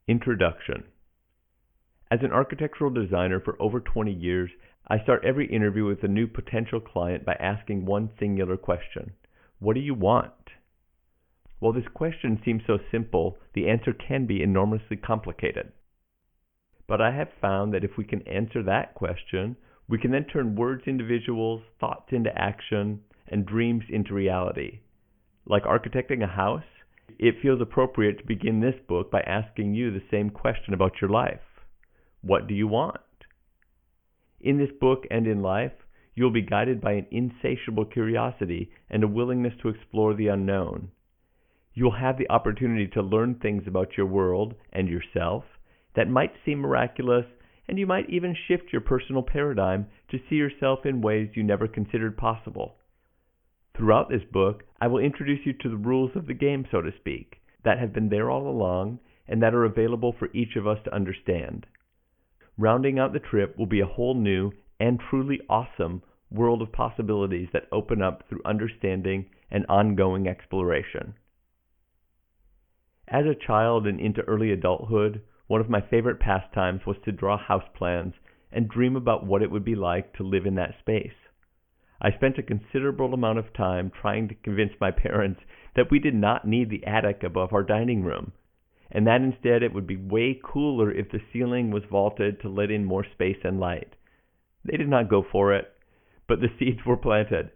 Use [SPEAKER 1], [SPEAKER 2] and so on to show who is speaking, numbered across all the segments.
[SPEAKER 1] Introduction. As an architectural designer for over 20 years, I start every interview with a new potential client by asking one singular question. What do you want? While this question seems so simple, the answer can be enormously complicated. But I have found that if we can answer that question, we can then turn words into visuals, thoughts into action, and dreams into reality. Like architecting a house, it feels appropriate to begin this book by asking you the same question about your life. What do you want? In this book and in life, you'll be guided by an insatiable curiosity and a willingness to explore the unknown. You'll have the opportunity to learn things about your world and yourself that might seem miraculous, and you might even shift your personal paradigm to see yourself in ways you never considered possible. Throughout this book, I will introduce you to the rules of the game, so to speak, that have been there all along and that are available for each of us to understand. Rounding out the trip will be a whole new and truly awesome world of possibilities that open up through understanding and ongoing exploration. As a child and into early adulthood, one of my favorite pastimes was to draw house plans and dream about what it would be like to live in that space. I spent a considerable amount of time trying to convince my parents that we did not need the attic above our dining room, and that instead it would be way cooler if the ceiling was vaulted to let in more space and light. They did not go for it, but the seeds were planted.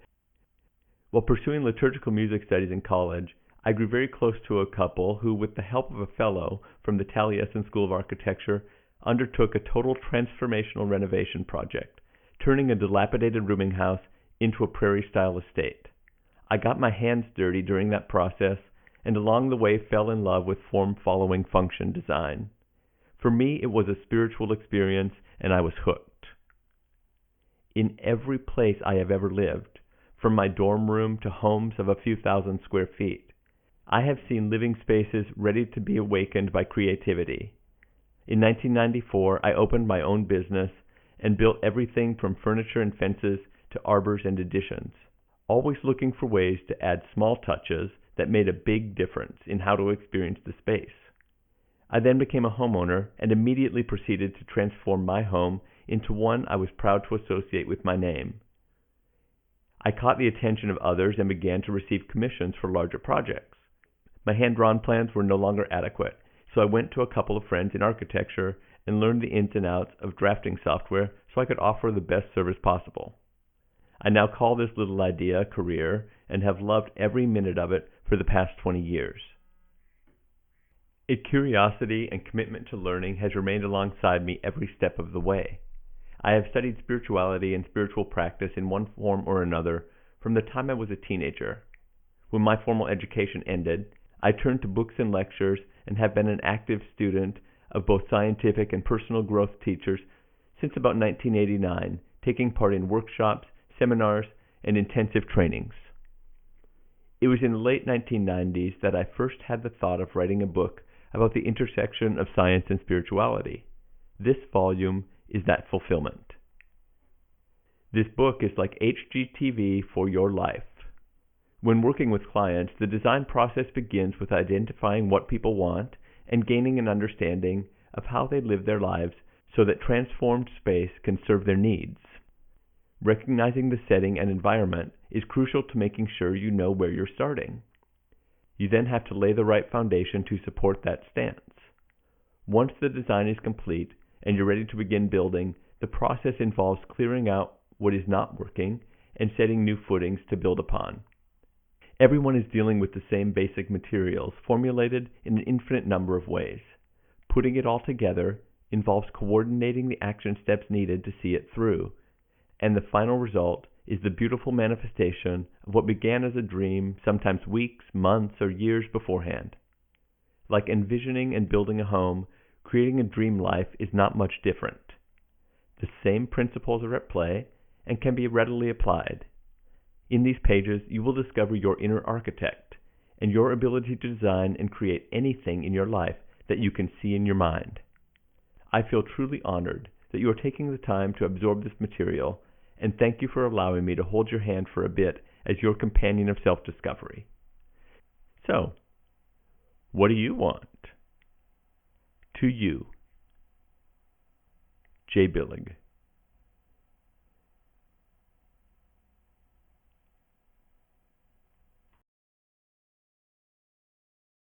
[SPEAKER 1] While pursuing liturgical music studies in college, I grew very close to a couple who, with the help of a fellow from the Taliesin School of Architecture, undertook a total transformational renovation project, turning a dilapidated rooming house into a prairie-style estate. I got my hands dirty during that process, and along the way fell in love with form-following function design. For me, it was a spiritual experience, and I was hooked. In every place I have ever lived, from my dorm room to homes of a few thousand square feet, I have seen living spaces ready to be awakened by creativity. In 1994, I opened my own business and built everything from furniture and fences to arbors and additions, always looking for ways to add small touches that made a big difference in how to experience the space. I then became a homeowner and immediately proceeded to transform my home into one I was proud to associate with my name. I caught the attention of others and began to receive commissions for larger projects. My hand-drawn plans were no longer adequate, so I went to a couple of friends in architecture and learned the ins and outs of drafting software so I could offer the best service possible. I now call this little idea a career and have loved every minute of it for the past 20 years. Its curiosity and commitment to learning has remained alongside me every step of the way. I have studied spirituality and spiritual practice in one form or another from the time I was a teenager. When my formal education ended, I turned to books and lectures and have been an active student of both scientific and personal growth teachers since about 1989, taking part in workshops, seminars, and intensive trainings. It was in the late 1990s that I first had the thought of writing a book about the intersection of science and spirituality. This volume is that fulfillment. This book is like HGTV for your life. When working with clients, the design process begins with identifying what people want and gaining an understanding of how they live their lives so that transformed space can serve their needs. Recognizing the setting and environment is crucial to making sure you know where you're starting. You then have to lay the right foundation to support that stance. Once the design is complete and you're ready to begin building, the process involves clearing out what is not working and setting new footings to build upon. Everyone is dealing with the same basic materials, formulated in an infinite number of ways. Putting it all together involves coordinating the action steps needed to see it through, and the final result is the beautiful manifestation of what began as a dream, sometimes weeks, months, or years beforehand. Like envisioning and building a home, creating a dream life is not much different. The same principles are at play and can be readily applied. In these pages, you will discover your inner architect and your ability to design and create anything in your life that you can see in your mind. I feel truly honored that you are taking the time to absorb this material, and thank you for allowing me to hold your hand for a bit as your companion of self-discovery. So, what do you want? To you, Jay Billig.